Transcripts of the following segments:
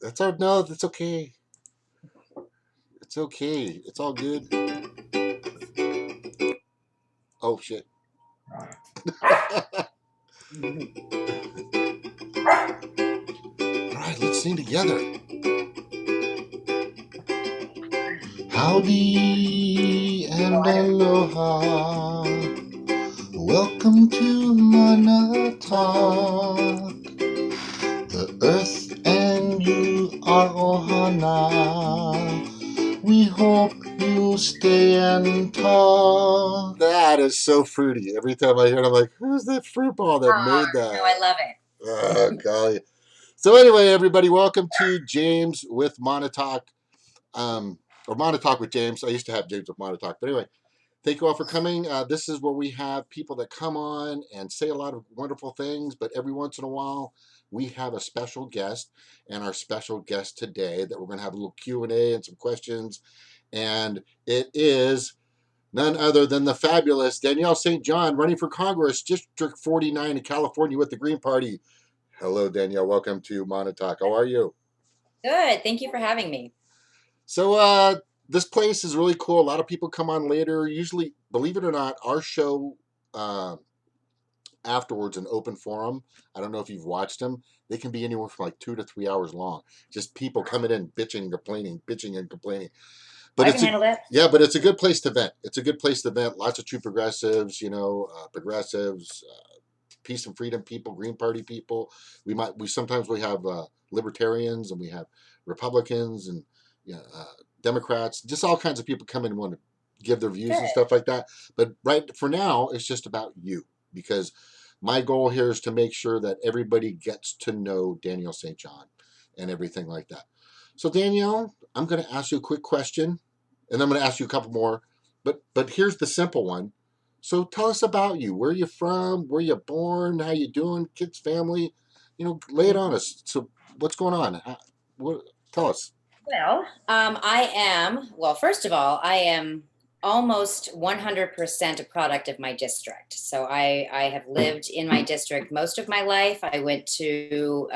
That's our no. That's okay. It's okay. It's all good. Oh shit. All right, let's sing together. Howdy and aloha. Welcome to Mana Talk. The earth and you are ohana. We hope you stay and talk. That is so fruity. Every time I hear it, I'm like, who's that fruit ball that Oh, made no, I that? love it. Oh, golly. So anyway, everybody, welcome to James with Monotalk, or Monotalk with James. I used to have James with Monotalk, but anyway, thank you all for coming. This is where we have people that come on and say a lot of wonderful things, but every once in a while, we have a special guest, and our special guest today that we're going to have a little Q&A and some questions, and it is none other than the fabulous Danielle St. John, running for Congress, District 49 in California with the Green Party. Hello, Danielle. Welcome to Monotalk. How are you? Good. Thank you for having me. So, this place is really cool. A lot of people come on later. Usually, believe it or not, our show uh, afterwards, an open forum. I don't know if you've watched them. They can be anywhere from like 2 to 3 hours long. Just people coming in, bitching and complaining, bitching and complaining. But I can it's a handle that. yeah, but it's a good place to vent. It's a good place to vent. Lots of true progressives, progressives, peace and freedom people, Green Party people. We sometimes we have libertarians and we have Republicans and Democrats. Just all kinds of people come in and want to give their views and Good. stuff like that. But right for now, it's just about you because my goal here is to make sure that everybody gets to know Danielle St. John and everything like that. So Danielle, I'm going to ask you a quick question, and I'm going to ask you a couple more. But here's the simple one. So tell us about you. Where you from? Where you born? How you doing? Kids, family? Lay it on us. So what's going on? What, tell us. First of all, I am almost 100% a product of my district. So I have lived in my district most of my life. I went to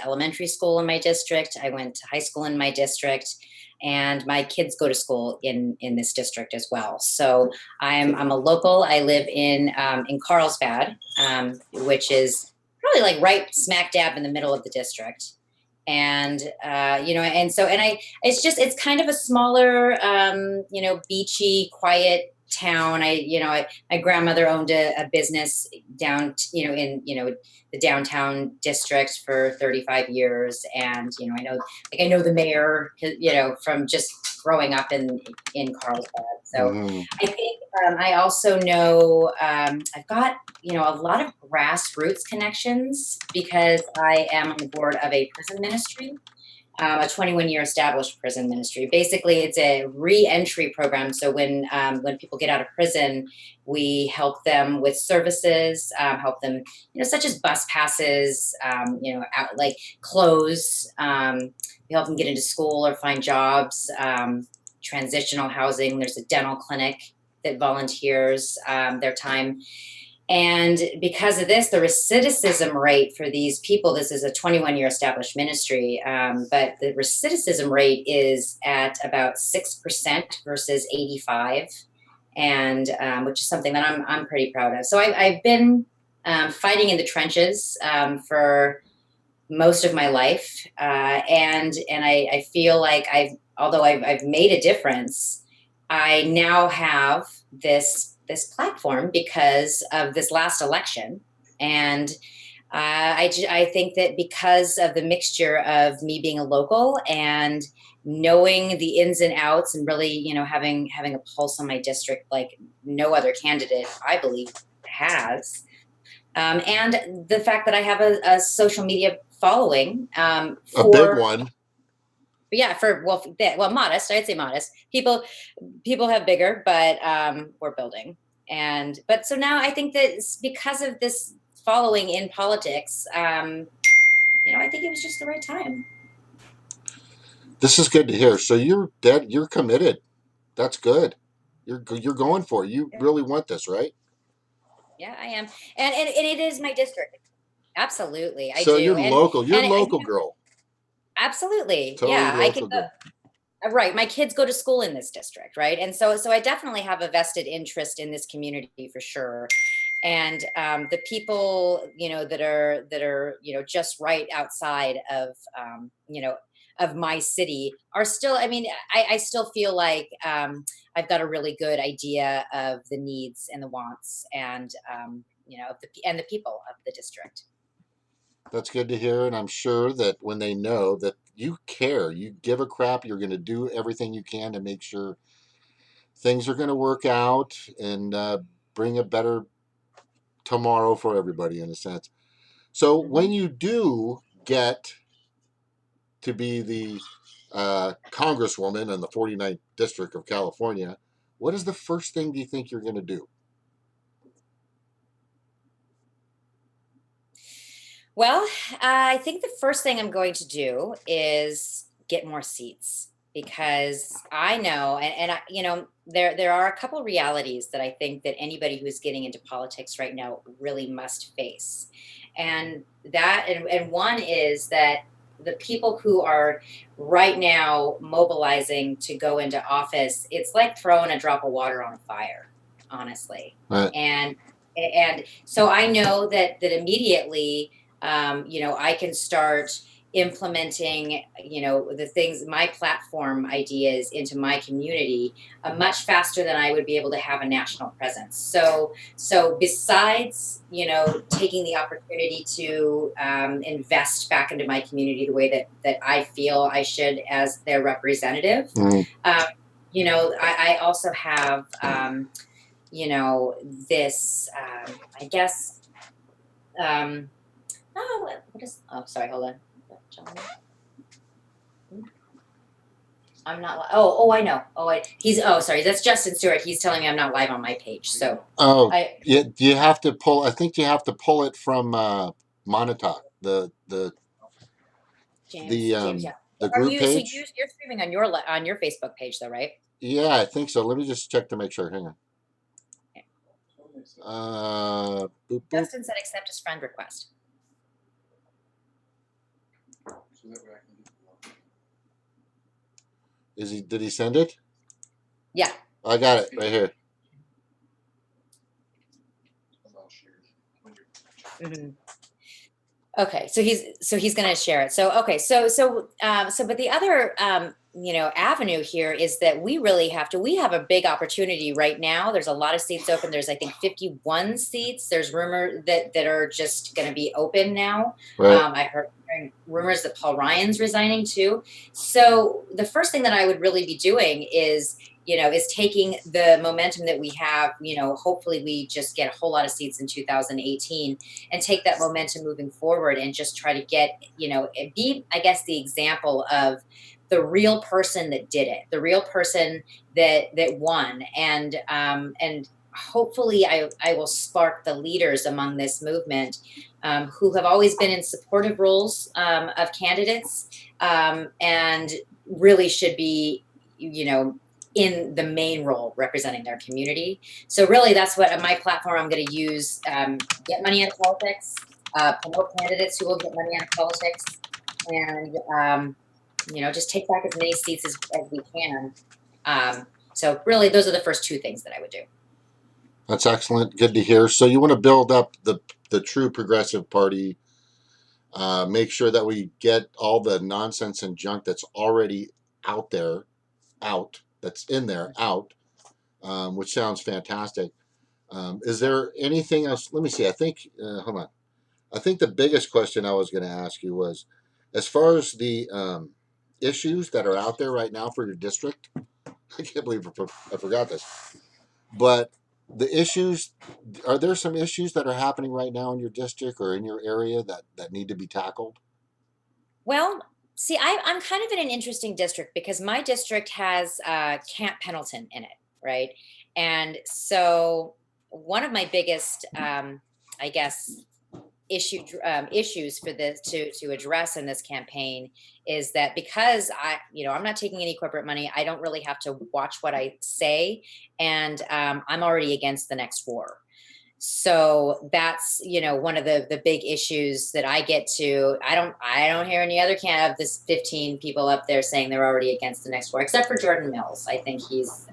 elementary school in my district. I went to high school in my district. And my kids go to school in this district as well. So I'm a local. I live in Carlsbad, which is probably like right smack dab in the middle of the district. And it's kind of a smaller, beachy, quiet town. My grandmother owned a business down, in the downtown district for 35 years, and I know the mayor, from just growing up in Carlsbad. So Mm-hmm. I think I also know I've got a lot of grassroots connections because I am on the board of a prison ministry, a 21-year established prison ministry. Basically, it's a re-entry program. So when people get out of prison, we help them with services, help them, such as bus passes, out like clothes. We help them get into school or find jobs, transitional housing. There's a dental clinic that volunteers their time. And because of this, the recidivism rate for these people, this is a 21-year established ministry, but the recidivism rate is at about 6% versus 85, and which is something that I'm pretty proud of. So I've been fighting in the trenches for most of my life, and I feel like although I've made a difference, I now have this platform because of this last election, and I think that because of the mixture of me being a local and knowing the ins and outs and really, having a pulse on my district like no other candidate, I believe, has, and the fact that I have a social media following, A big for one. yeah, modest. I'd say modest. People have bigger, but we're building. But so now I think that it's because of this following in politics, I think it was just the right time. This is good to hear. So you're dead. You're committed. That's good. You're going for it. You really want this, right? Yeah, I am, and it is my district. Absolutely, I So do, you're local. You're and local, girl. Absolutely. Totally Yeah, I can local good. right. My kids go to school in this district, right? And so I definitely have a vested interest in this community for sure. And the people, that are, just right outside of, of my city are still. I mean, I still feel like I've got a really good idea of the needs and the wants, and the people of the district. That's good to hear, and I'm sure that when they know that you care, you give a crap, you're going to do everything you can to make sure things are going to work out and bring a better tomorrow for everybody in a sense. So Hmm. when you do get to be the congresswoman in the 49th district of California, what is the first thing do you think you're going to do? Well, I think the first thing I'm going to do is get more seats because I know, and there are a couple realities that I think that anybody who's getting into politics right now really must face, and and one is that the people who are right now mobilizing to go into office, it's like throwing a drop of water on a fire, honestly, Right. and so I know that immediately, I can start implementing, the things, my platform ideas into my community much faster than I would be able to have a national presence. So besides, taking the opportunity to invest back into my community the way that I feel I should as their representative, Mm. um, I also have, this, I guess, um, oh, what is? Oh, sorry. Hold on. I'm not. Oh, I know. He's. Oh, sorry. That's Justin Stewart. He's telling me I'm not live on my page. So, Oh, I yeah. You have to pull. I think you have to pull it from Montauk, the James. Yeah. the Are group you? So page. you're streaming on your Facebook page, though, right? Yeah, I think so. Let me just check to make sure. Hang on. Okay. Boop boop. Justin said accept his friend request. Is he? Did he send it? Yeah. I got it right here. Mhm. Okay, so he's going to share it. So okay, but the other avenue here is that we have a big opportunity right now. There's a lot of seats open. There's, I think, 51 seats. There's rumor that are just going to be open now. Right. I heard rumors that Paul Ryan's resigning too. So the first thing that I would really be doing is taking the momentum that we have. Hopefully we just get a whole lot of seats in 2018 and take that momentum moving forward and just try to get, be, I guess, the example of the real person that did it, the real person that won. And hopefully I will spark the leaders among this movement, who have always been in supportive roles of candidates, and really should be, in the main role representing their community. So really, that's what my platform I'm going to use. Get money out of politics, promote candidates who will get money out of politics, and just take back as many seats as we can. So really, those are the first two things that I would do. That's excellent. Good to hear. So you want to build up the true progressive party. Make sure that we get all the nonsense and junk that's already out there, out. That's in there, out. Which sounds fantastic. Is there anything else? Let me see. I think. Hold on. I think the biggest question I was going to ask you was, as far as the issues that are out there right now for your district. I can't believe I forgot this. But the issues, are there some issues that are happening right now in your district or in your area that need to be tackled? Well, see, I'm kind of in an interesting district because my district has Camp Pendleton in it, right? And so one of my biggest, I guess, issues for this to address in this campaign is that because I'm not taking any corporate money, I don't really have to watch what I say, and I'm already against the next war. So that's, one of the big issues that I get to. I don't hear any other can of this 15 people up there saying they're already against the next war, except for Jordan Mills. I think he's,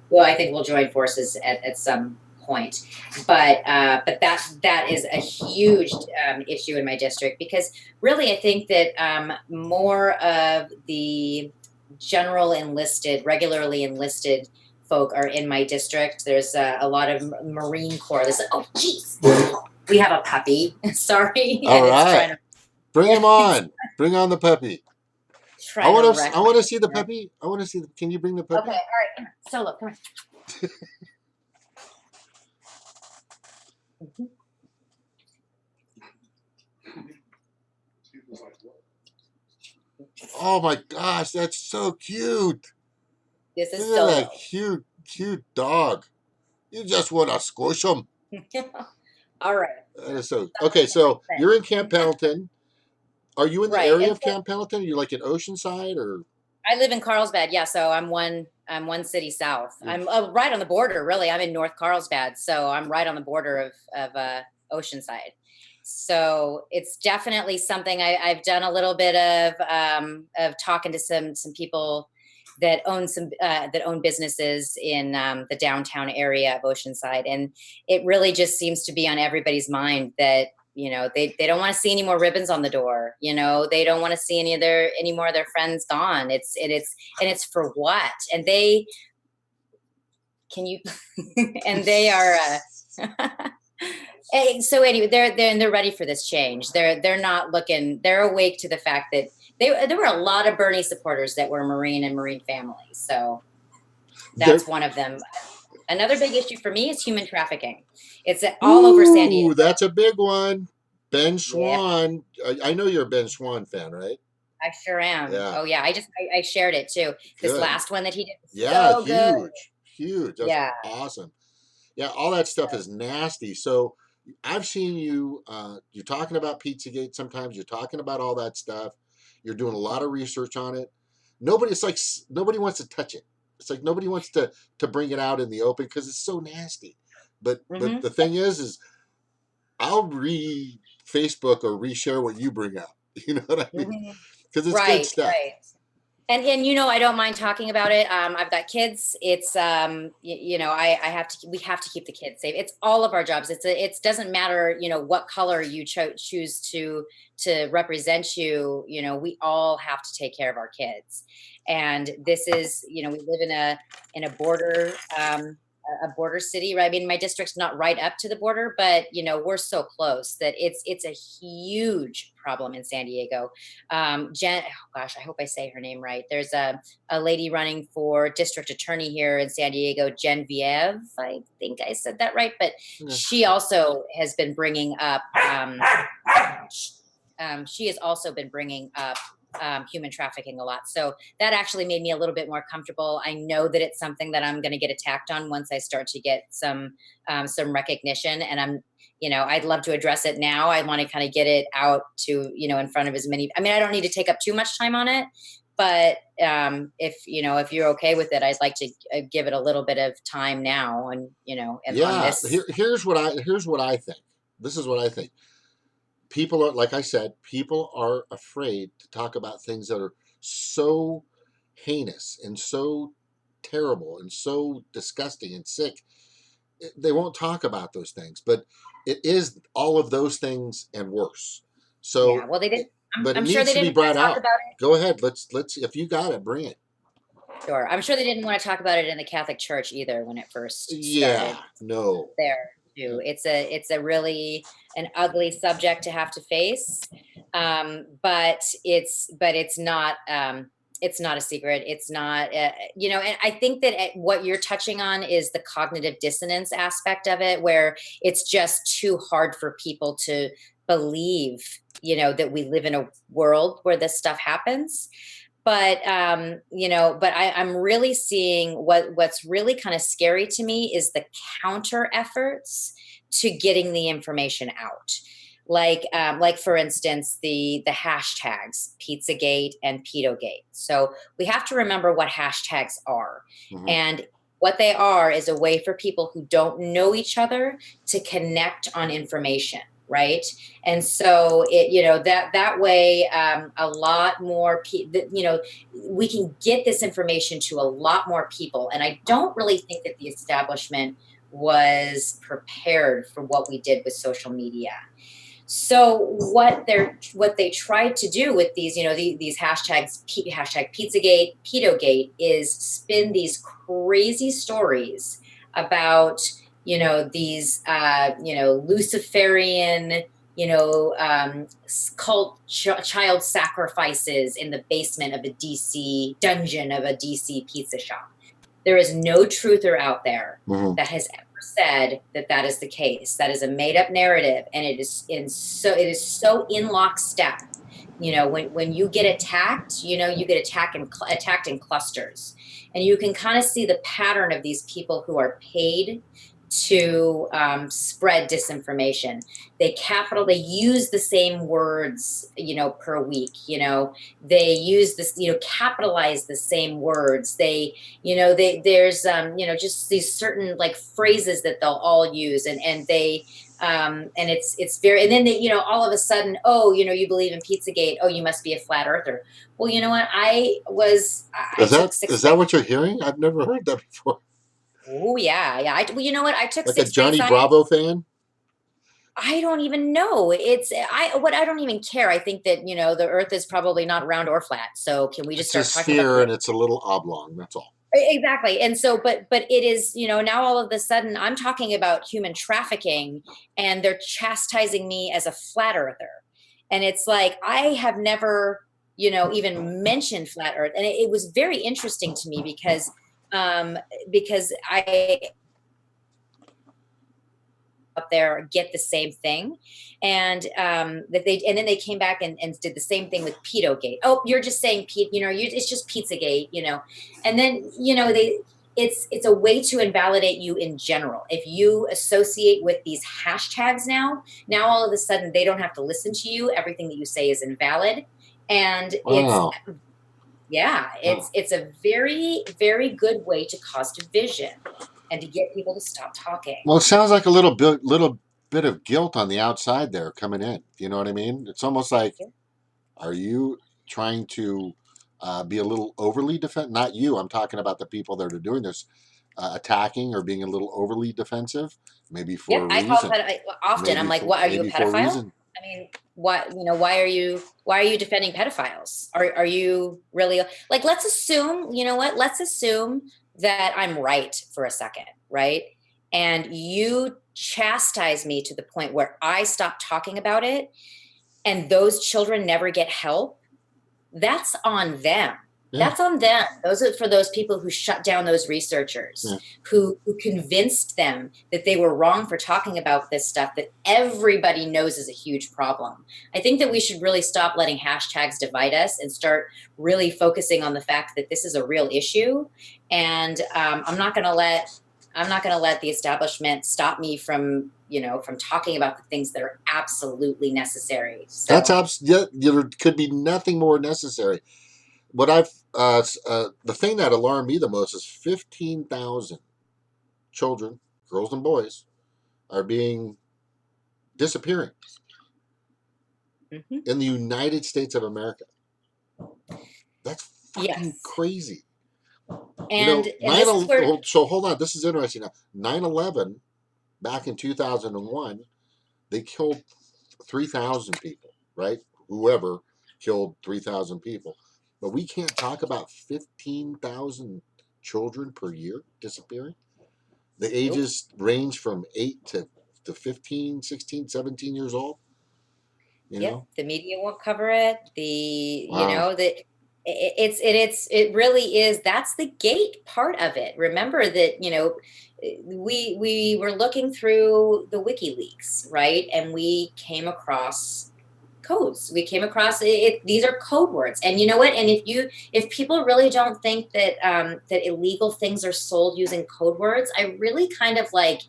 well, I think we'll join forces at some point. But that is a huge issue in my district, because really I think that more of the regularly enlisted folk are in my district. There's a lot of Marine Corps. Oh, jeez. We have a puppy. Sorry. All And it's right. trying to. Bring him on. Bring on the puppy. I Trying to want to. wreck I my want to see the dinner. puppy. I want to see. Can you bring the puppy? Okay. All right. Come on. Solo. Come on. Mhm. Oh my gosh, that's so cute. This is Look at Solo. that cute dog. You just want to squish him. All right. That is so. That's Okay, the so thing. you're in Camp Pendleton. Are you in the Right. area And of so Camp Pendleton? Are you like in Oceanside or? I live in Carlsbad. Yeah. So I'm one city south. I'm right on the border, really. I'm in North Carlsbad. So I'm right on the border of Oceanside. So it's definitely something I've done a little bit of talking to some people that own businesses in the downtown area of Oceanside, and it really just seems to be on everybody's mind that they don't want to see any more ribbons on the door. They don't want to see any more of their friends gone. It's for what? And they can you and they are so anyway, they're ready for this change. They're not looking. They're awake to the fact that there were a lot of Bernie supporters that were Marine and Marine families. So There. that's one of them. Another big issue for me is human trafficking. It's all over San Diego. Ooh, that's a big one. Ben Yeah, Swan. I know you're a Ben Swan fan, right? I sure am. Yeah. Oh yeah, I shared it too. This Good. last one that he did was Yeah, so good. huge. That's Yeah. awesome. Yeah, all that stuff is nasty. So I've seen you. You're talking about Pizzagate. Sometimes you're talking about all that stuff. You're doing a lot of research on it. Nobody. It's like nobody wants to touch it. It's like nobody wants to bring it out in the open because it's so nasty. But Hmm. the thing is I'll Facebook or reshare what you bring out. You know what I mean? Hmm. Because it's good Right, stuff. right. And I don't mind talking about it. I've got kids. It's I have to we have to keep the kids safe. It's all of our jobs. It doesn't matter, what color you choose to represent you. We all have to take care of our kids. And this is, we live in a border city, right? I mean, my district's not right up to the border, but we're so close that it's a huge problem in San Diego. Jen, oh gosh, I hope I say her name right. There's a lady running for district attorney here in San Diego, Genevieve. I think I said that right, but Yeah. she also has been bringing up. She has also been bringing up human trafficking a lot. So that actually made me a little bit more comfortable. I know that it's something that I'm going to get attacked on once I start to get some recognition, and I'd love to address it now. I want to kind of get it out to, in front of as many. I mean, I don't need to take up too much time on it, but if you're okay with it, I'd like to give it a little bit of time now, and on Yeah. this. Here's what I think. This is what I think. People are, like I said, people are afraid to talk about things that are so heinous and so terrible and so disgusting and sick. They won't talk about those things, but it is all of those things and worse. Yeah, So, well, they didn't. but it I'm sure needs they to be didn't want brought to talk out. about it. Go ahead. Let's. If you got it, bring it. Sure, I'm sure they didn't want to talk about it in the Catholic Church either when it first Yeah. started. No. There too. It's a really an ugly subject to have to face, but it's not a secret. It's not, and I think that what you're touching on is the cognitive dissonance aspect of it, where it's just too hard for people to believe, that we live in a world where this stuff happens. But I'm really seeing what's really kind of scary to me is the counter efforts to getting the information out. Like for instance, the hashtags Pizzagate and Pedogate. So we have to remember what hashtags are. Hmm. And What they are is a way for people who don't know each other to connect on information, right? And so that way, a lot more we can get this information to a lot more people. And I don't really think that the establishment was prepared for what we did with social media. So what they tried to do with these, these hashtags, hashtag Pizzagate, Pedogate, is spin these crazy stories about, these, Luciferian, cult child sacrifices in the basement of a DC dungeon of a DC pizza shop. There is no truther out there Mm-hmm. that has ever said that that is the case. That is a made up narrative, and it is so in lockstep. When you get attacked, you get attacked in clusters, and you can kind of see the pattern of these people who are paid to spread disinformation. They use the same words, per week. They use this, capitalize the same words. There's just these certain like phrases that they'll all use, and it's very, and then all of a sudden, oh, you believe in Pizzagate, oh, you must be a flat earther. Well, you know what, I took Is sixth grade. that what you're hearing? I've never heard that before. Oh yeah, yeah. Well, you know what, I took Like a sixth grade Johnny science. Bravo fan? I don't even know. I don't even care. I think that, the earth is probably not round or flat. So can we just It's a start talking about sphere the and it's a little oblong. That's all. Exactly. And so, but it is, now all of a sudden I'm talking about human trafficking, and they're chastising me as a flat earther. And it's like, I have never, even mentioned flat earth. And it was very interesting to me because I out there get the same thing, and and then they came back and did the same thing with Pedogate. Oh, you're just saying Pete, it's just Pizzagate, and then it's a way to invalidate you in general. If you associate with these hashtags now all of a sudden they don't have to listen to you. Everything that you say is invalid, and Wow. it's a very, very good way to cause division and to get people to stop talking. Well, it sounds like a little bit of guilt on the outside there coming in. You know what I mean? It's almost like, are you trying to be a little overly defensive? Not you. I'm talking about the people that are doing this, attacking or being a little overly defensive, maybe for Yep, a I call reason. that often. I'm like, "What, are you a Maybe for a pedophile?" reason. I mean, what, why are you defending pedophiles? Are you really like, let's assume, what? Let's assume that I'm right for a second, right? And you chastise me to the point where I stop talking about it, and those children never get help. That's on them. Yeah. That's on them. Those are for those people who shut down those researchers, Yeah. who convinced them that they were wrong for talking about this stuff that everybody knows is a huge problem. I think that we should really stop letting hashtags divide us and start really focusing on the fact that this is a real issue. And I'm not going to let the establishment stop me from, from talking about the things that are absolutely necessary. That's So, yeah. There could be nothing more necessary. What I've the thing that alarmed me the most is 15,000 children, girls and boys, are being disappearing mhm. in the United States of America. That's fucking Yes. crazy. You And know, this is where so hold on, this is interesting now. 9/11 back in 2001, they killed 3,000 people, right? Whoever killed 3,000 people. But we can't talk about 15,000 children per year disappearing. The nope. ages range from 8 to 15, 16, 17 years old, you Yep, know? the media won't cover it. Wow. It really is. That's the gate part of it. Remember that, we were looking through the WikiLeaks, right? And we came across codes. We came across these are code words. And you know what? And if people really don't think that that illegal things are sold using code words, I really kind of like,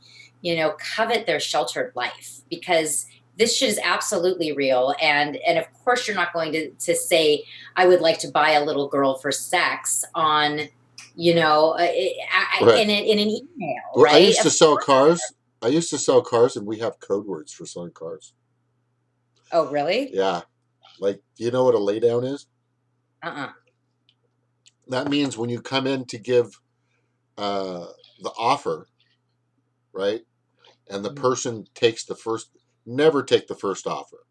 covet their sheltered life, because this shit is absolutely real. And of course you're not going to say, I would like to buy a little girl for sex on Right. in an email, Well, I right? used Of to sell course. cars. I used to sell cars, and we have code words for selling cars. Oh, really? Yeah. Like, do you know what a laydown is? Uh-uh. That means when you come in to give uh, the offer, right? And the Mhm. person takes the first, never take the first offer,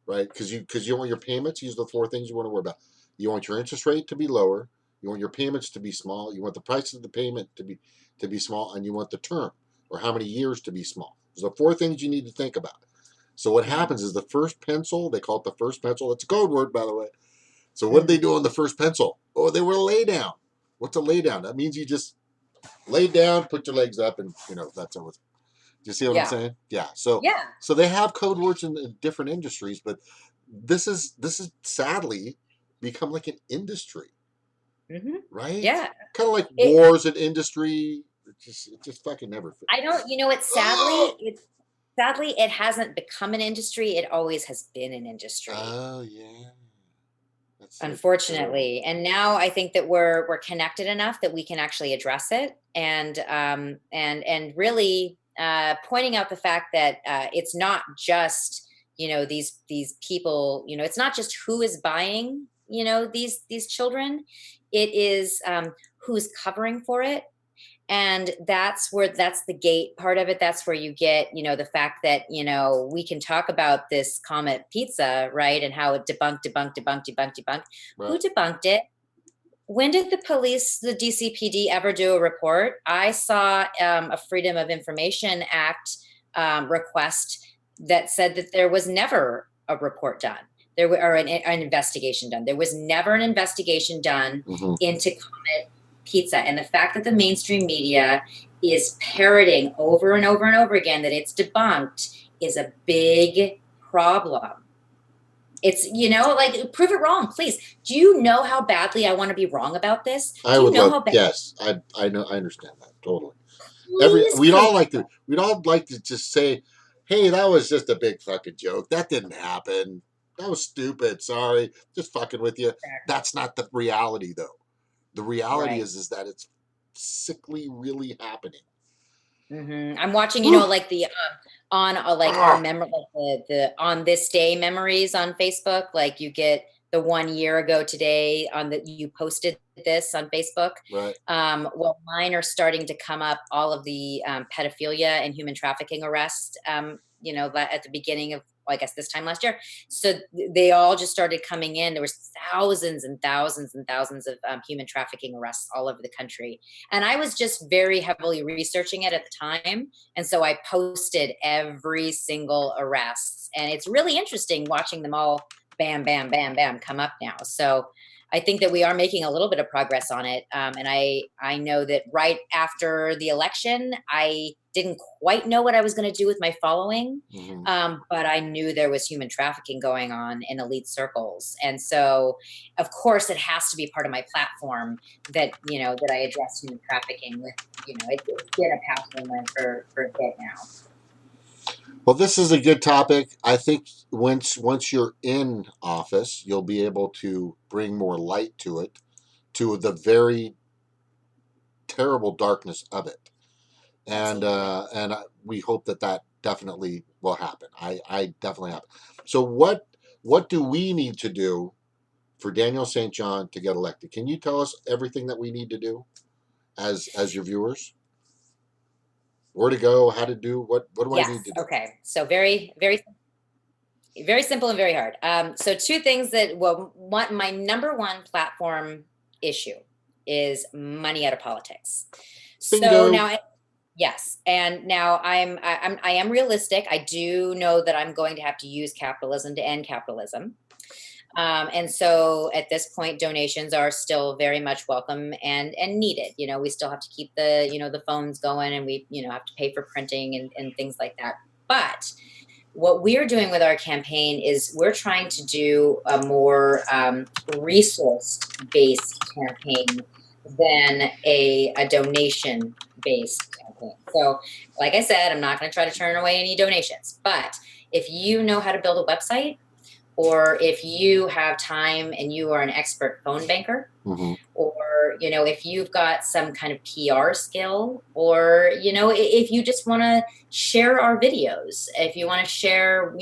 right? Because you want your payments. These are the four things you want to worry about. You want your interest rate to be lower. You want your payments to be small. You want the price of the payment to be small, and you want the term or how many years to be small. Those are four things you need to think about. So what Mhm. happens is the first pencil. They call it the first pencil. It's a code word, by the way. So what did they Mhm. do on the first pencil? Oh, they were a lay down. What's a lay down? That means you just lay down, put your legs up, and that's all. Do you see what I'm Yeah. saying? Yeah. So Yeah. so they have code words in different industries, but this is sadly become like an industry, Mhm. right? Yeah. Kind of like It wars in industry. It just fucking never fit. I don't, sadly it hasn't become an industry. It always has been an industry. Oh yeah, that's so terrible. Unfortunately, and now I think that we're connected enough that we can actually address it, and really pointing out the fact that it's not just these people. It's not just who is buying these children. It is who's covering for it, and that's the gate part of it. That's where you get the fact that we can talk about this Comet pizza, right, and how it debunked. Who Right. debunked it? When did the police, the DCPD, ever do a report? I saw a Freedom of Information Act request that said that there was never a report done, or an investigation done. There was never an investigation done Mm-hmm. into Comet Pizza. And the fact that the mainstream media is parroting over and over and over again that it's debunked is a big problem. It's, like, prove it wrong, please. Do you know how badly I want to be wrong about this? I Do you would know love. how bad? Yes, I know. I understand that totally. Please We'd prove all it. like to. We'd all like to just say, "Hey, that was just a big fucking joke. That didn't happen. That was stupid. Sorry, just fucking with you." Exactly. That's not the reality, though. The reality Right. is that it's sickly really happening. I'm watching, Whew. like the on like our Ah, memory, like the on this day memories on Facebook. Like you get the 1 year ago today on that you posted this on Facebook. right. Well, mine are starting to come up. All of the pedophilia and human trafficking arrests. At the beginning of, I guess, this time last year. So they all just started coming in. There was thousands and thousands and thousands of human trafficking arrests all over the country, and I was just very heavily researching it at the time. And so I posted every single arrest. And it's really interesting watching them all bam, bam, bam, bam come up now. So I think that we are making a little bit of progress on it. And I know that right after the election, I didn't quite know what I was going to do with my following, Hmm. but I knew there was human trafficking going on in elite circles. And so, of course, it has to be part of my platform that I address human trafficking with. It's been a passion of mine for a bit now. Well, this is a good topic. I think once you're in office, you'll be able to bring more light to it, to the very terrible darkness of it. and Absolutely. we hope that definitely will happen. I definitely happen. So what do we need to do for Daniel St. John to get elected? Can you tell us everything that we need to do as your viewers? Where to go? How to do? What do I need Yes. to do? Okay. So very, very, very simple and very hard. So two things that, well, my number one platform issue is money out of politics. So Bingo. now, yes, and now I am realistic. I do know that I'm going to have to use capitalism to end capitalism. And so at this point, donations are still very much welcome and needed. We still have to keep the phones going, and we have to pay for printing and things like that. But what we're doing with our campaign is we're trying to do a more resource based campaign than a donation based campaign. So, like I said, I'm not going to try to turn away any donations, but if you know how to build a website, or if you have time and you are an expert phone banker, Hmm. or or, if you've got some kind of PR skill, or, if you just want to share our videos, if you want to share,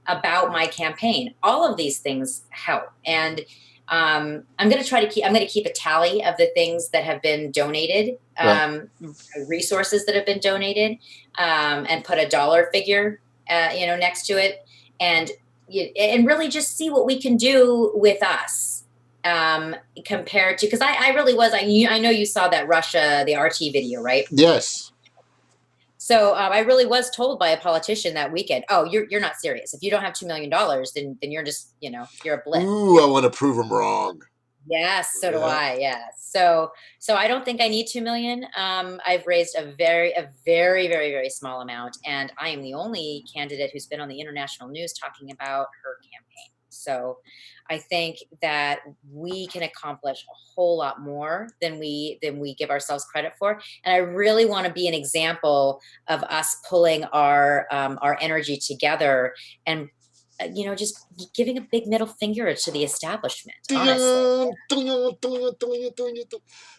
about my campaign, all of these things help. And I'm going to keep a tally of the things that have been donated, Right. resources that have been donated, and put a dollar figure, next to it, and really just see what we can do with us, compared to, because I really was, I know you saw that Russia, the RT video, right? Yes. So I really was told by a politician that weekend, oh, you're not serious. If you don't have $2 million, then you're just, you're a blip. Ooh, I want to prove them wrong. Yes, so do Yeah. I. Yeah. So I don't think I need 2 million. I've raised a very, very, very small amount, and I am the only candidate who's been on the international news talking about her campaign. So I think that we can accomplish a whole lot more than we give ourselves credit for. And I really want to be an example of us pulling our energy together, and just giving a big middle finger to the establishment, honestly. That's $1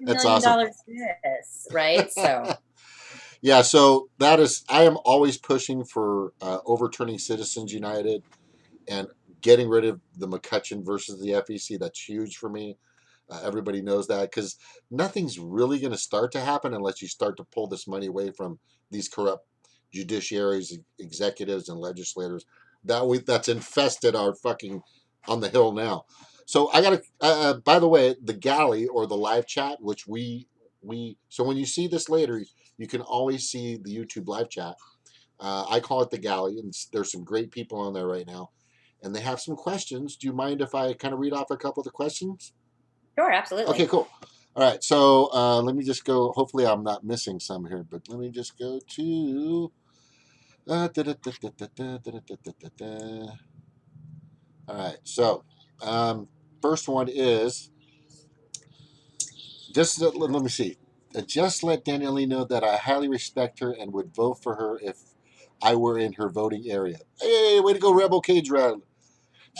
million awesome. this, right? So, Yeah, so that is, I am always pushing for overturning Citizens United and getting rid of the McCutcheon versus the FEC. That's huge for me. Everybody knows that, because nothing's really going to start to happen unless you start to pull this money away from these corrupt judiciaries, executives, and legislators that's infested our fucking on the hill now. So I got to. By the way, the galley or the live chat, which we so when you see this later, you can always see the YouTube live chat. I call it the galley, and there's some great people on there right now, and they have some questions. Do you mind if I kind of read off a couple of the questions? sure, Okay, absolutely. cool. All right, so let me just go. Hopefully, I'm not missing some here, but let me just go to. All right, so first one is just let me see. Just let Danielle know that I highly respect her and would vote for her if I were in her voting area. Hey, way to go, Rebel Cage Rattler.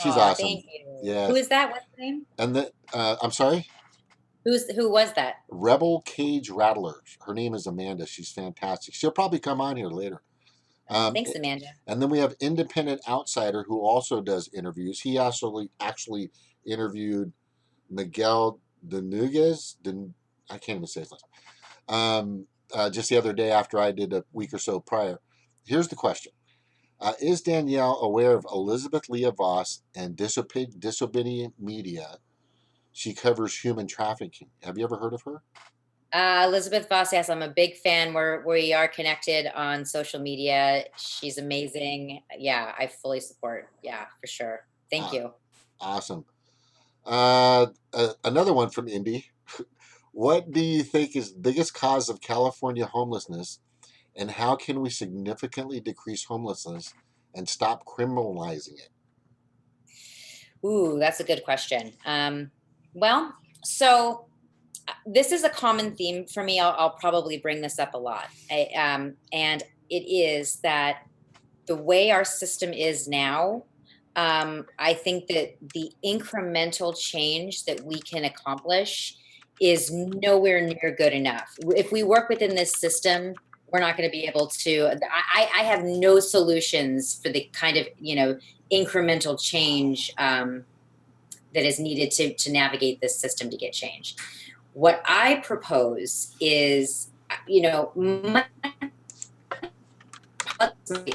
She's Oh, awesome. thank you. Yeah, Who is that? What's the name? and the I'm sorry. Who was that? Rebel Cage Rattler. Her name is Amanda. She's fantastic. She'll probably come on here later. Oh, Um, thanks, Amanda. and then we have Independent Outsider, who also does interviews. He actually interviewed Miguel Denuguez. I can't even say his last name. Just the other day after I did a week or so prior. Here's the question. Is Danielle aware of Elizabeth Leah Voss and Disobedient Media? She covers human trafficking. Have you ever heard of her? Elizabeth Voss, yes, I'm a big fan. We are connected on social media. She's amazing. Yeah, I fully support. Yeah, for sure. Thank Uh, you. awesome. Another one from Indy. What do you think is the biggest cause of California homelessness, and how can we significantly decrease homelessness and stop criminalizing it? Ooh, that's a good question. Well, so this is a common theme for me. I'll probably bring this up a lot. And it is that the way our system is now, I think that the incremental change that we can accomplish is nowhere near good enough. If we work within this system, we're not going to be able to. I have no solutions for the kind of incremental change, that is needed to navigate this system to get change. What I propose is, money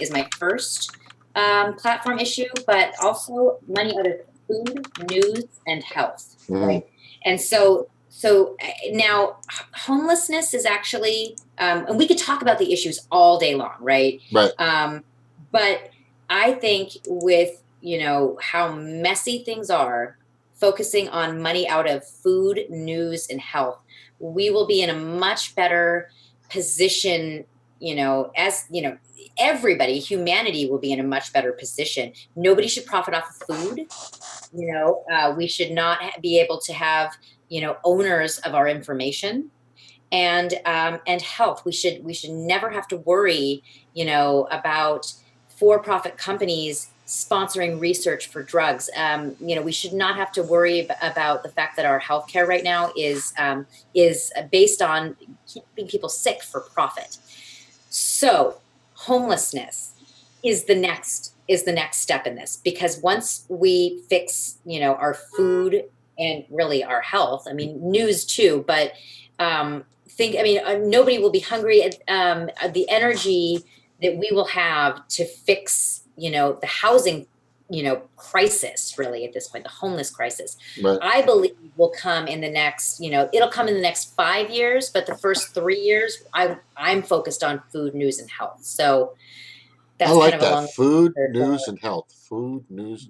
is my first platform issue, but also money out of food, news, and health, Mm-hmm. right? And so now homelessness is actually, and we could talk about the issues all day long, right? Right. But I think with how messy things are, focusing on money out of food, news, and health, we will be in a much better position. As everybody, humanity will be in a much better position. Nobody should profit off of food. We should not be able to have owners of our information, and health. We should never have to worry about for-profit companies sponsoring research for drugs. We should not have to worry about the fact that our healthcare right now is based on keeping people sick for profit. So homelessness is the next step in this, because once we fix, our food and really our health, I mean, news too, but nobody will be hungry. The energy that we will have to fix, the housing, crisis, really, at this point, the homeless crisis, Right. I believe will come in the next, it'll come in the next 5 years, but the first 3 years, I'm focused on food, news, and health. So I that's kind like of a that. long Food, answer, news, and health. Food, news,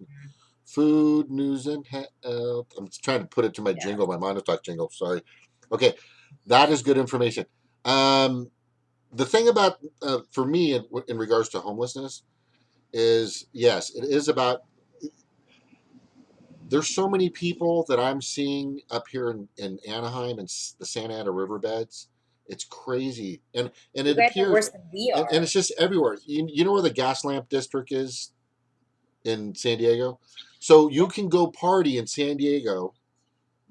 and health. I'm just trying to put it to my yeah. jingle, my Montauk jingle. Sorry. Okay, that is good information. Um, the thing about for me in regards to homelessness is, yes, it is about. There's so many people that I'm seeing up here in Anaheim and the Santa Ana riverbeds. It's crazy, and You it guys are appears, worse than we and are. it's just everywhere. You know where the gas lamp district is in San Diego? So you Yeah. can go party in San Diego,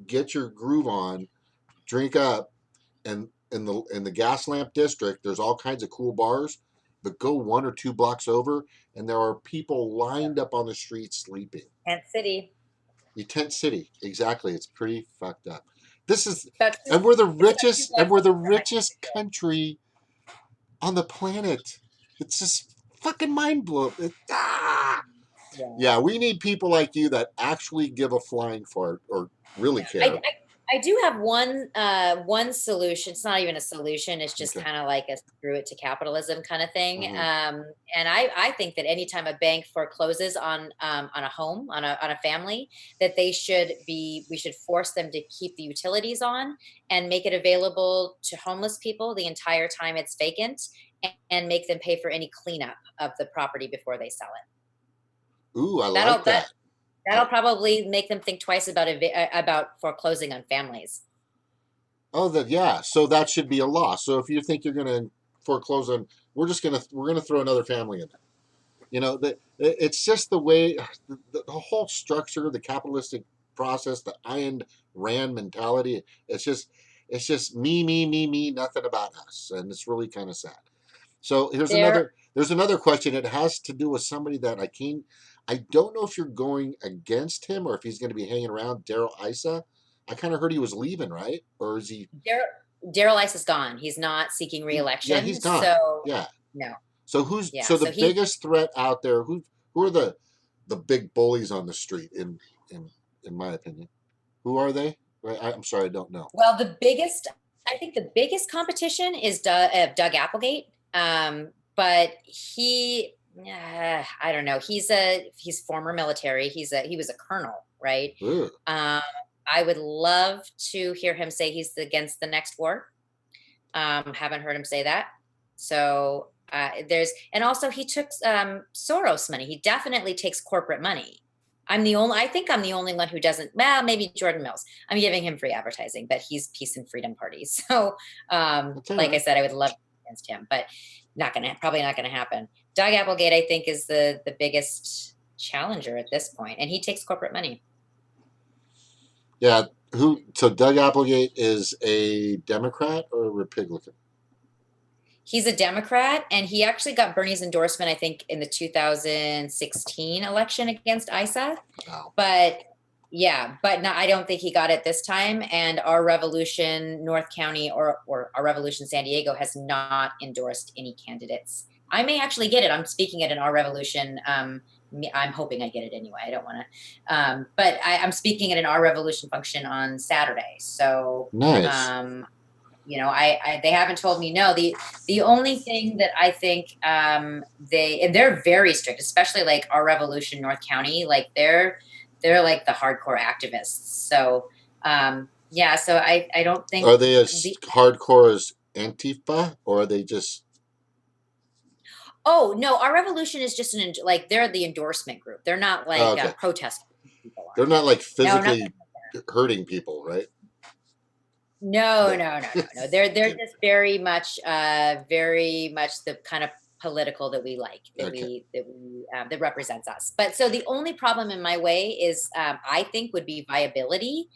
get your groove on, drink up, and in the gas lamp district, there's all kinds of cool bars. But go 1 or 2 blocks over, and there are people lined up on the street sleeping. Tent City. You tent city, exactly. It's pretty fucked up. This is, About two, and we're the it's about two richest, and blocks we're the away from my richest country on the planet. It's just fucking mind blowing. yeah. Yeah, we need people like you that actually give a flying fart or really I, care. I do have one solution. It's not even a solution. It's just Okay. kind of like a screw it to capitalism kind of thing. Hmm. And I think that anytime a bank forecloses on a home, on a family, that we should force them to keep the utilities on and make it available to homeless people the entire time it's vacant, and make them pay for any cleanup of the property before they sell it. Ooh, I That'll like that that. that'll probably make them think twice about foreclosing on families. Oh, that, yeah. So that should be a law. So if you think you're going to foreclose on, we're gonna throw another family in there. It's just the way the whole structure, the capitalistic process, the Ayn Rand mentality. It's just me, me, me, me, nothing about us, and it's really kind of sad. So There there's another question. It has to do with somebody that I don't know if you're going against him or if he's going to be hanging around. Daryl Issa. I kind of heard he was leaving, right? Or is he? Daryl Ice is gone. He's not seeking Yeah, he's reelection. gone. So Yeah. no, So who's yeah. so the So he biggest threat out there? Who are the big bullies on the street in in my opinion? Who are they? I'm sorry, I don't know. well, I think the biggest competition is Doug Applegate. But I don't know. He's former military. He was a colonel, right? Ugh. Um, I would love to hear him say he's against the next war. Haven't heard him say that. So and also he took Soros money. He definitely takes corporate money. I think I'm the only one who doesn't. Well, maybe Jordan Mills. I'm giving him free advertising, but he's Peace and Freedom Party. So, That's all like I right. said, I would love to be against him, but probably not gonna happen. Doug Applegate, I think, is the biggest challenger at this point, and he takes corporate money. Yeah. Who? So Doug Applegate is a Democrat or a Republican? He's a Democrat, and he actually got Bernie's endorsement, I think, in the 2016 election against Issa. Wow. But yeah, but no, I don't think he got it this time. And our Revolution North County, or our Revolution San Diego, has not endorsed any candidates. I may actually get it. I'm speaking at an Our Revolution. I'm hoping I get it anyway. I don't want to, but I'm speaking at an Our Revolution function on Saturday. So Nice. um, they haven't told me no. The only thing that I think they're very strict, especially like our Revolution North County, like they're like the hardcore activists. So yeah, so I don't think Are they as the hardcore as Antifa, or are they just? oh no, our Revolution is just like they're the endorsement group. They're not Oh, like okay. protest people They're are. not like No, not physically hurting people, right? no, No. no, no, no, no. They're Good. just very much the kind of political that we like, Okay. that represents us. But so the only problem in my way is, I think, would be viability.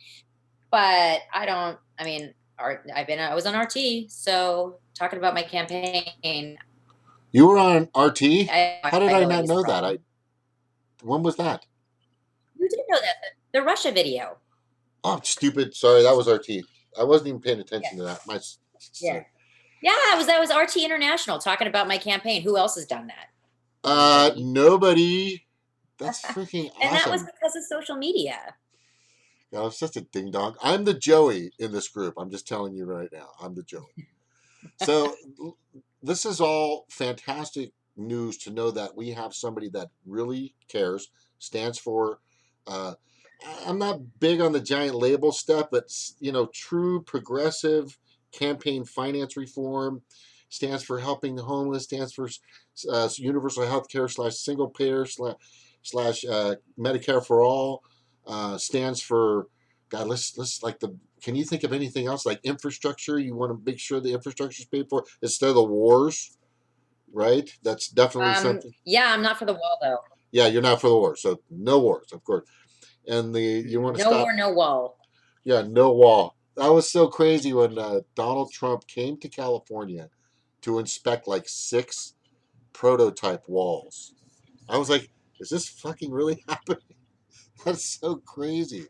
But I don't. I mean, I was on RT, so talking about my campaign, You were on RT? I How did I viability not is a know that? problem. When was that? You didn't know that the Russia video. Oh, stupid. Sorry, that was RT. I wasn't even paying Yeah, attention to that. yeah, Sorry. yeah. That was RT International talking about my campaign. Who else has done that? Nobody. Nobody. That's freaking And that was awesome. because of social media. God, I'm such a ding dong. I'm the Joey in this group. I'm just telling you right now. I'm the Joey. So this is all fantastic news to know that we have somebody that really cares, stands for. Uh, I'm not big on the giant label stuff, but true progressive campaign finance reform stands for helping the homeless, stands for universal health care slash single payer slash Medicare for all, stands for God. Let's like the can you think of anything else like infrastructure? You want to make sure the infrastructure is paid for instead of the wars, right? That's definitely something. Yeah, I'm not for the wall though. Yeah, you're not for the war, so no wars, of course. And you want to No war, stop. no wall. Yeah, no wall. That was so crazy when Donald Trump came to California to inspect like 6 prototype walls. I was like, is this fucking really happening? That's so crazy.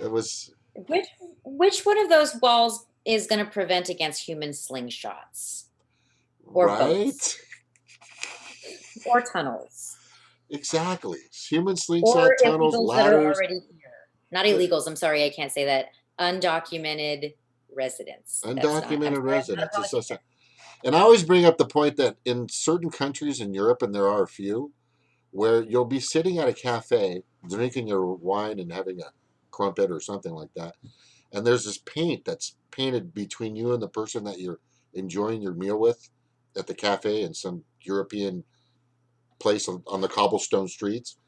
It was Which which one of those walls is going to prevent against human slingshots or boats right. or tunnels Exactly. Human or slingshot tunnels, illegals that are ladders. already here? Not illegals. I'm sorry, I can't say that. Undocumented residents. That's not. I'm Undocumented sorry. I'm not a residents. It's so politician. sad. And I always bring up the point that in certain countries in Europe, and there are a few, where you'll be sitting at a cafe drinking your wine and having a crumpet or something like that, and there's this paint that's painted between you and the person that you're enjoying your meal with at the cafe in some European place on the cobblestone streets.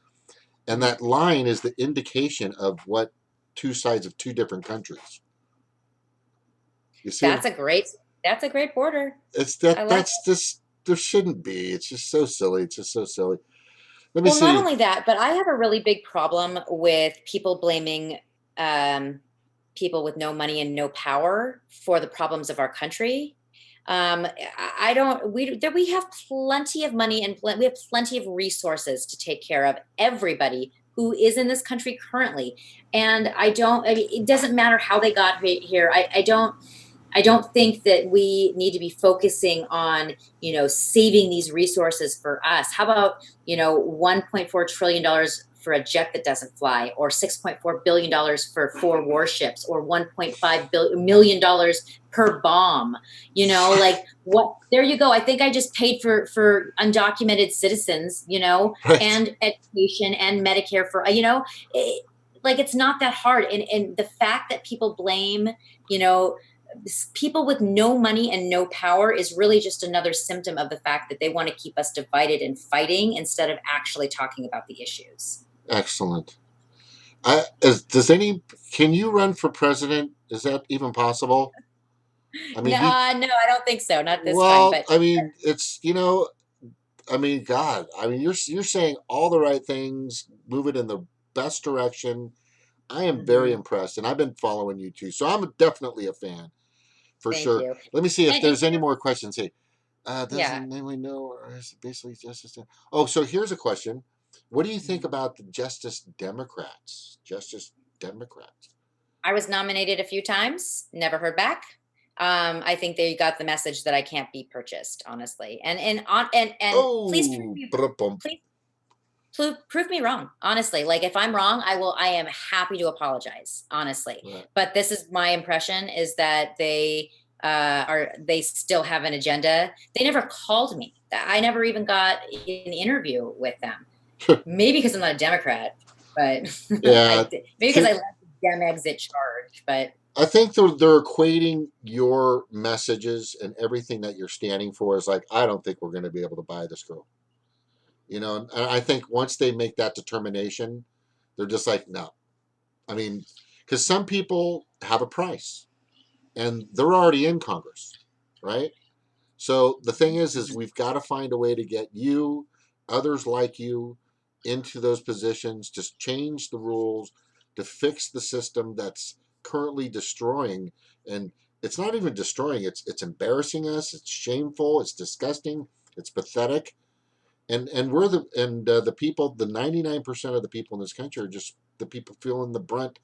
And Mhm. that line is the indication of what two sides of two different countries. You see what That's a great. That's a great border. it's I that like. that's just there shouldn't be. It's just so silly. It's just so silly. Let me Well, not see. only that, but I have a really big problem with people blaming, um, people with no money and no power for the problems of our country. I don't. We have plenty of money and we have plenty of resources to take care of everybody who is in this country currently. And I don't. I mean, it doesn't matter how they got here. I don't think that we need to be focusing on, saving these resources for us. How about, $1.4 trillion for a jet that doesn't fly, or $6.4 billion for 4 warships, or $1.5 million per bomb? Like what? There you go. I think I just paid for undocumented citizens, Right. and education and Medicare for, like it's not that hard. And the fact that people blame, you know, people with no money and no power is really just another symptom of the fact that they want to keep us divided and fighting instead of actually talking about the issues. Excellent. Does any can you run for president? Is that even possible? I mean, No, you no, I don't think so. Not this time. well, But I mean, it's I mean, God, I mean, you're saying all the right things, moving in the best direction. I am very mhm, impressed, and I've been following you too, so I'm definitely a fan for thank sure. you. Let me see if And there's any more questions. Hey, yeah, doesn't anyone know, or is it basically justice? Oh, so here's a question: what do you think mhm. about the Justice Democrats? Justice Democrats. I was nominated a few times, never heard back. I think they got the message that I can't be purchased, honestly. And please prove Oh, me, ba-dum. please prove me wrong, honestly. Like if I'm wrong, I am happy to apologize, honestly. Right. But this is my impression, is that they still have an agenda. They never called me. I never even got an interview with them. Maybe because I'm not a Democrat, but Yeah, maybe because I left the Dem exit charge. But I think they're equating your messages and everything that you're standing for as like, I don't think we're going to be able to buy this girl. And I think once they make that determination, they're just like, no. I mean, because some people have a price and they're already in Congress, right? So the thing is Mhm. we've got to find a way to get you, others like you, into those positions. Just change the rules to fix the system that's currently destroying. And it's not even destroying. It's embarrassing us. It's shameful. It's disgusting. It's pathetic. And we're the people. The 99% of the people in this country are just the people feeling the brunt,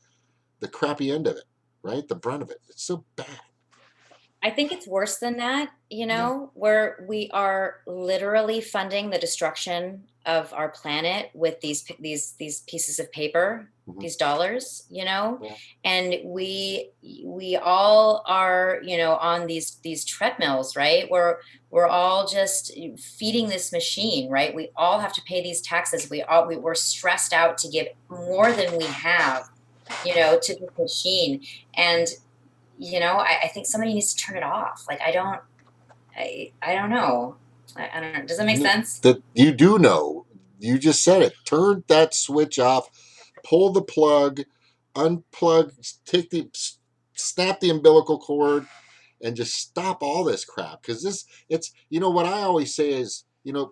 the crappy end of it, right? The brunt of it. It's so bad. I think it's worse than that, Yeah. where we are literally funding the destruction of our planet with these pieces of paper, Hmm. these dollars, Yeah. and we all are, on these treadmills, right? We're all just feeding this machine, right? We all have to pay these taxes. We're stressed out to give more than we have, to this machine. And I think somebody needs to turn it off. Like, I don't know. I don't know. Does that make sense? That you do know. You just said it. Turn that switch off. Pull the plug. Unplug. Snap the umbilical cord, and just stop all this crap. Because it's what I always say is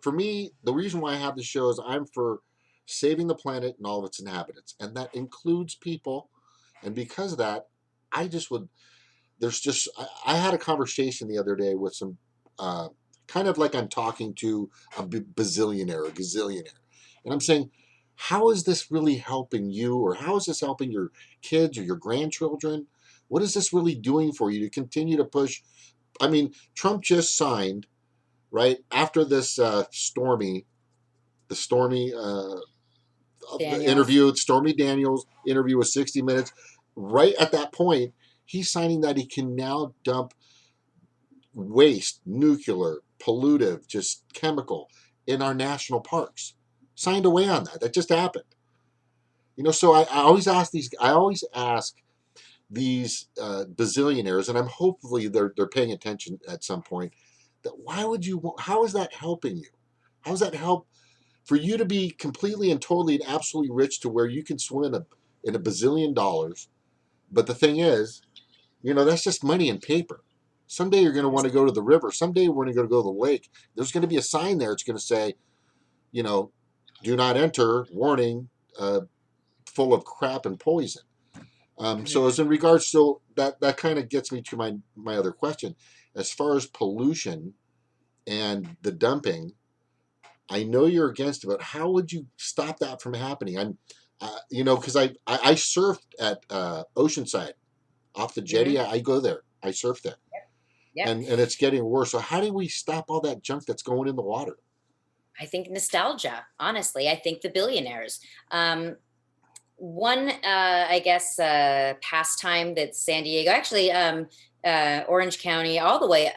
for me the reason why I have the show is I'm for saving the planet and all of its inhabitants, and that includes people. And because of that, I just would there's just I had a conversation the other day with some uh, kind of like I'm talking to a bazillionaire, a gazillionaire, and I'm saying, how is this really helping you, or how is this helping your kids or your grandchildren? What is this really doing for you to continue to push? I mean, Trump just signed right after this the Stormy the Daniels. interview, Stormy Daniels interview with 60 Minutes. Right at that point, he's signing that he can now dump waste, nuclear, pollutive, just chemical in our national parks. Signed away on that. That just happened. So I always ask these bazillionaires, and I'm hopefully they're paying attention at some point. That why would you? How is that helping you? How does that help for you to be completely and totally and absolutely rich to where you can swim in a bazillion dollars? But the thing is, that's just money and paper. Someday you're going to want to go to the river. Someday we're going to go to the lake. There's going to be a sign there. It's going to say, you know, do not enter, warning, full of crap and poison. So Mhm. as in regards, so that kind of gets me to my other question, as far as pollution and the dumping. I know you're against it, but how would you stop that from happening? Because I surfed at Oceanside off the jetty. Mhm. I go there. I surf there. Yep. And it's getting worse. So how do we stop all that junk that's going in the water? I think nostalgia, honestly. I think the billionaires. One, I guess, pastime that San Diego, actually, Orange County, all the way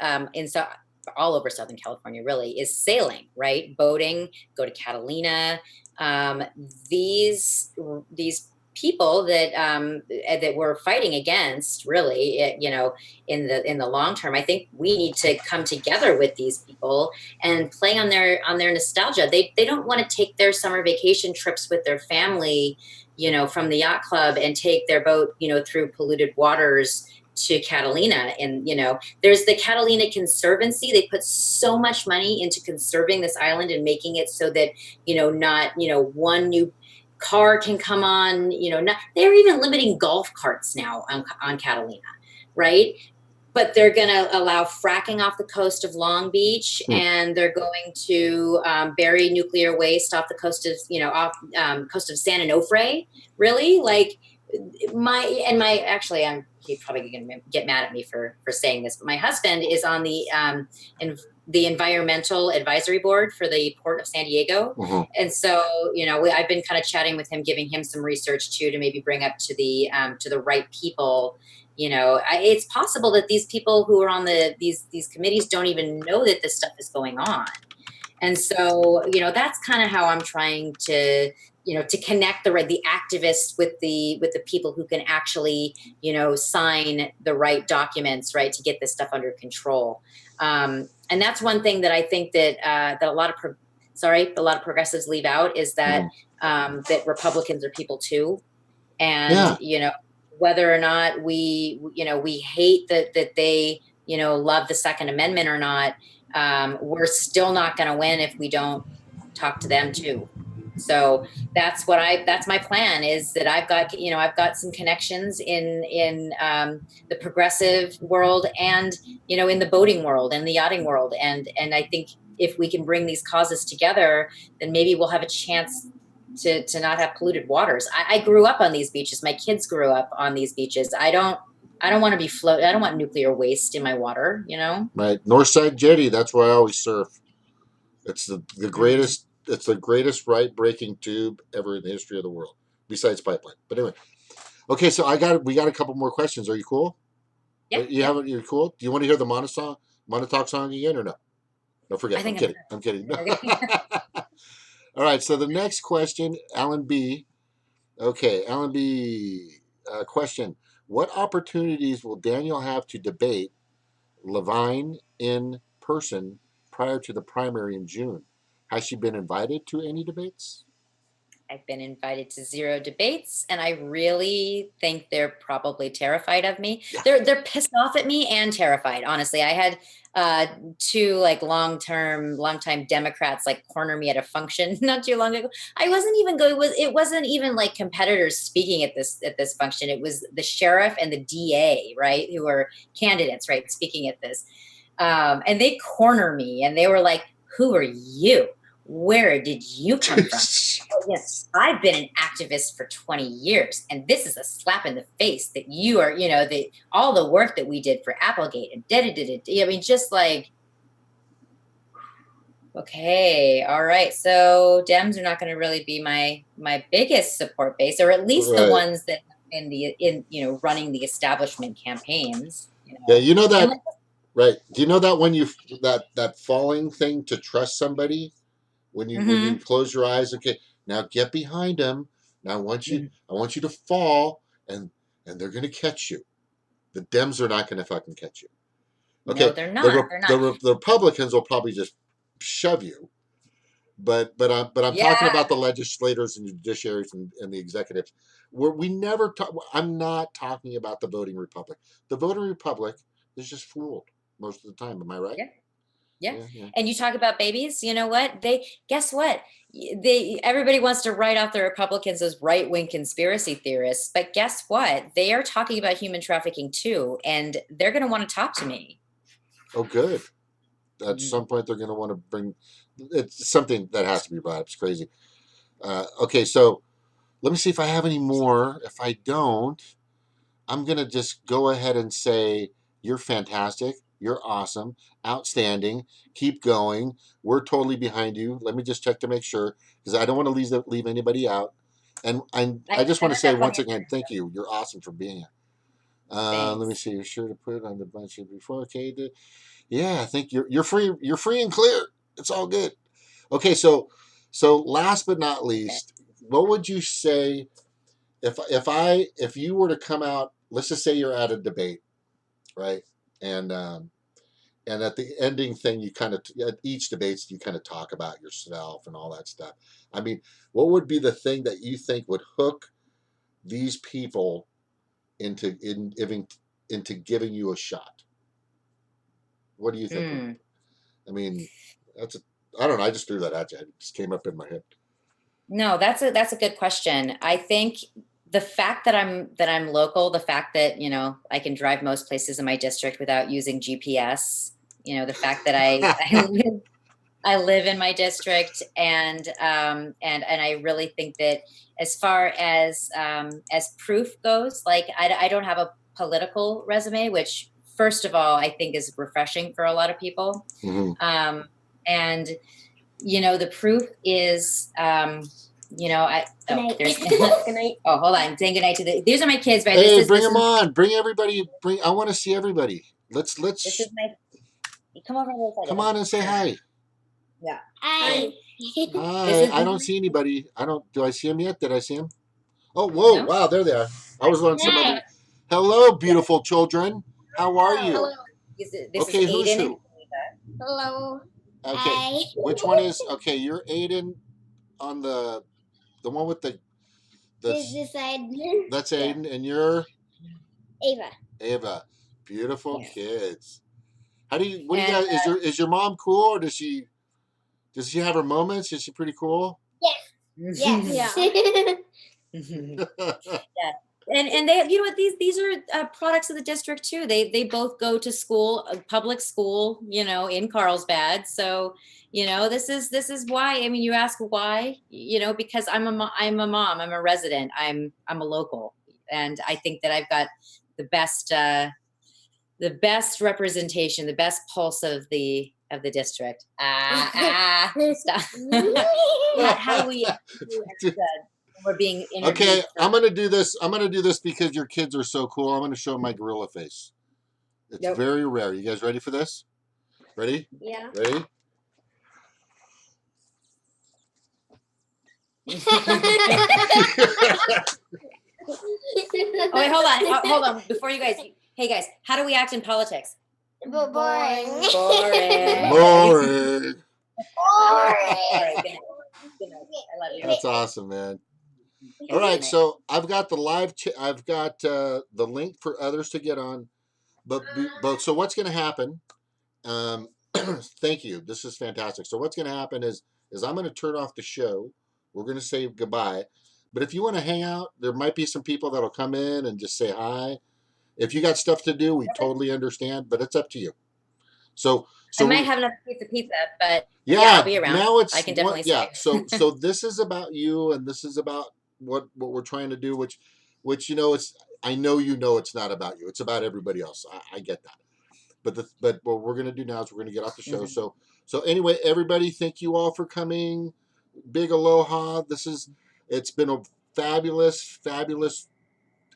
all over Southern California, really, is sailing, right? Boating, go to Catalina. Um, these people that we're fighting against, really, in the long term, I think we need to come together with these people and play on their nostalgia. They don't want to take their summer vacation trips with their family, from the yacht club, and take their boat, through polluted waters to Catalina. And, there's the Catalina Conservancy. They put so much money into conserving this island and making it so that, not, one new car can come on, not, they're even limiting golf carts now on Catalina, right? But they're going to allow fracking off the coast of Long Beach, Hmm. and they're going to bury nuclear waste off the coast of, coast of San Onofre. Really, like my actually, he's probably going to get mad at me for saying this, but my husband is on the environmental advisory board for the port of San Diego. Uh-huh. And so, I've been kind of chatting with him, giving him some research too, to maybe bring up to the right people. It's possible that these people who are on these committees don't even know that this stuff is going on. And so, that's kind of how I'm trying to connect the activists with the people who can actually, sign the right documents, right, to get this stuff under control. And that's one thing that I think that a lot of a lot of progressives leave out, is that Uh-huh. that Republicans are people too. And, Yeah. whether or not we hate that they, love the Second Amendment or not, we're still not going to win if we don't talk to them too. So that's my plan, is that I've got some connections in the progressive world, and in the boating world and the yachting world, and I think if we can bring these causes together, then maybe we'll have a chance to not have polluted waters. I grew up on these beaches. My kids grew up on these beaches. I don't want to be I don't want nuclear waste in my water. Right, Northside Jetty. That's where I always surf. It's the Mm. greatest. It's the greatest right breaking tube ever in the history of the world, besides pipeline. But anyway, okay. So we got a couple more questions. Are you cool? Yeah, You yeah. You're cool. Do you want to hear the Monotalk song again or no? No, forget I it. I'm think I'm kidding. I'm kidding. good. All right. So the next question, Alan B. Okay, Alan B. Question: what opportunities will Danielle have to debate Levine in person prior to the primary in June? Has she been invited to any debates? I've been invited to 0 debates, and I really think they're probably terrified of me. Yeah. They're pissed off at me and terrified. Honestly, I had two like longtime Democrats like corner me at a function not too long ago. I wasn't even going. It wasn't even like competitors speaking at this function. It was the sheriff and the DA, right, who were candidates, right, speaking at this. And they corner me, and they were like, "Who are you? Where did you come from?" Yes, I've been an activist for 20 years, and this is a slap in the face that you are, all the work that we did for Applegate and I mean, just like, okay, all right. So Dems are not going to really be my biggest support base, or at least the Right. ones that running the establishment campaigns. Yeah, you know And that. Right. Do you know that when you that falling thing to trust somebody when you close your eyes? Okay, now get behind them. Now I want you to fall, and they're going to catch you. The Dems are not going to fucking catch you. No, Okay, they're not. They're not. the Republicans will probably just shove you. But I'm talking Yeah. about the legislators and the judiciaries and the executives. Where we never talk. I'm not talking about the voting republic. The voting republic is just fooled most of the time. Am I right? Yeah. Yeah. Yeah, yeah. And you talk about babies, you know what? Guess what? Everybody wants to write off the Republicans as right-wing conspiracy theorists, but guess what? They are talking about human trafficking too, and they're going to want to talk to me. Oh, good. At Mhm. some point, they're going to want to bring. It's something that has to be brought up. It's crazy. Okay, so let me see if I have any more. If I don't, I'm going to just go ahead and say, you're fantastic. You're awesome. Outstanding. Keep going. We're totally behind you. Let me just check to make sure, because I don't want to leave anybody out. And I just I want to heard say that from once your again, thank you. You're awesome for being here. Let me thanks. see. You're sure to put it on the bunch before. Okay. Yeah, I think you're free. You're free and clear. It's all good. Okay. So last but not Okay. least, what would you say if you were to come out? Let's just say you're at a debate, right? And and at the ending thing, you kind of at each debate you kind of talk about yourself and all that stuff. I mean, what would be the thing that you think would hook these people into giving you a shot? What do you think would? Mm. I mean, that's a. I don't know. I just threw that at you. It just came up in my head. No, that's a good question. I think the fact that I'm local, the fact that, I can drive most places in my district without using GPS, the fact that I live in my district, and I really think that as far as proof goes, like I don't have a political resume, which first of all I think is refreshing for a lot of people. Mm-hmm. And the proof is, Good night. there's Good night. oh, hold on, saying goodnight to these are my kids, right? Hey, bring This them is on. Bring everybody. Bring. I want to see everybody. this is Let's my come over here, come on and say hi. yeah. Hi. This Hi. is I don't see anybody. I don't. Do I see them yet? Did I see them? Oh, whoa! no. Wow, there they are. I was on some Hi. other. Hello, beautiful children. How are you? Hello. This is Okay, who's Aiden and who? Ava. Hello. Okay, Hi. which one is? Okay, you're Aiden on the one with the. This side. That's Yeah. Aiden, and you're Ava. Ava. Beautiful Yes. kids. What do you And, guys? Is your mom cool, or does she have her moments? Is she pretty cool? Yes. Yeah. And they, you know what, these are products of the district too. They both go to school, public school, you know, in Carlsbad. So, you know, this is why. I mean, you ask why, you know, because I'm a mom, I'm a resident, I'm a local, and I think that I've got the best representation, the best pulse of the district. Stop. How do we do we're being interviewed? Okay, I'm gonna do this. I'm gonna do this because your kids are so cool. I'm gonna show my gorilla face. It's Yep. very rare. You guys ready for this? Ready? Yeah. Ready? Oh wait, hold on. Before you guys, hey guys, how do we act in politics? Boring. Boring. Boring. Boring. Good night. I love you. That's awesome, man. All right, so I've got the I've got the link for others to get on, but so what's going to happen? Thank you. This is fantastic. So what's going to happen is I'm going to turn off the show. We're going to say goodbye. But if you want to hang out, there might be some people that'll come in and just say hi. If you got stuff to do, we totally understand, but it's up to you. So I might have enough pizza, but yeah, I'll be around. Now I can definitely yeah. stay. So this is about you, and this is about what we're trying to do, which you know, I know you know it's not about you. It's about everybody else. I get that. But what we're gonna do now is we're gonna get off the show. Mm-hmm. So anyway, everybody, thank you all for coming. Big aloha. It's been a fabulous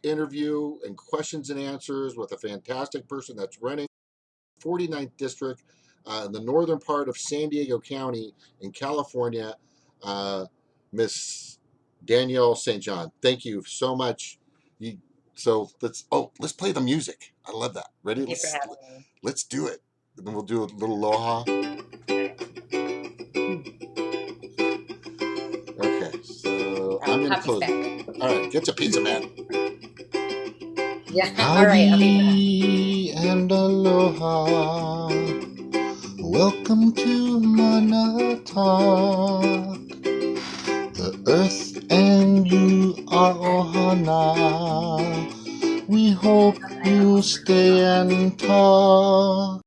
interview and questions and answers with a fantastic person that's running 49th district in the northern part of San Diego County in California, Miss Danielle St. John. Thank you so much. So let's play the music. I love that. Ready? Thank you for having me. Let's do it. And then we'll do a little aloha. Okay, so I'm gonna close it. All right, get your pizza, man. Yeah. All right. Howdy and aloha. Welcome to Montauk. The earth and you are ohana. We hope you stay and talk.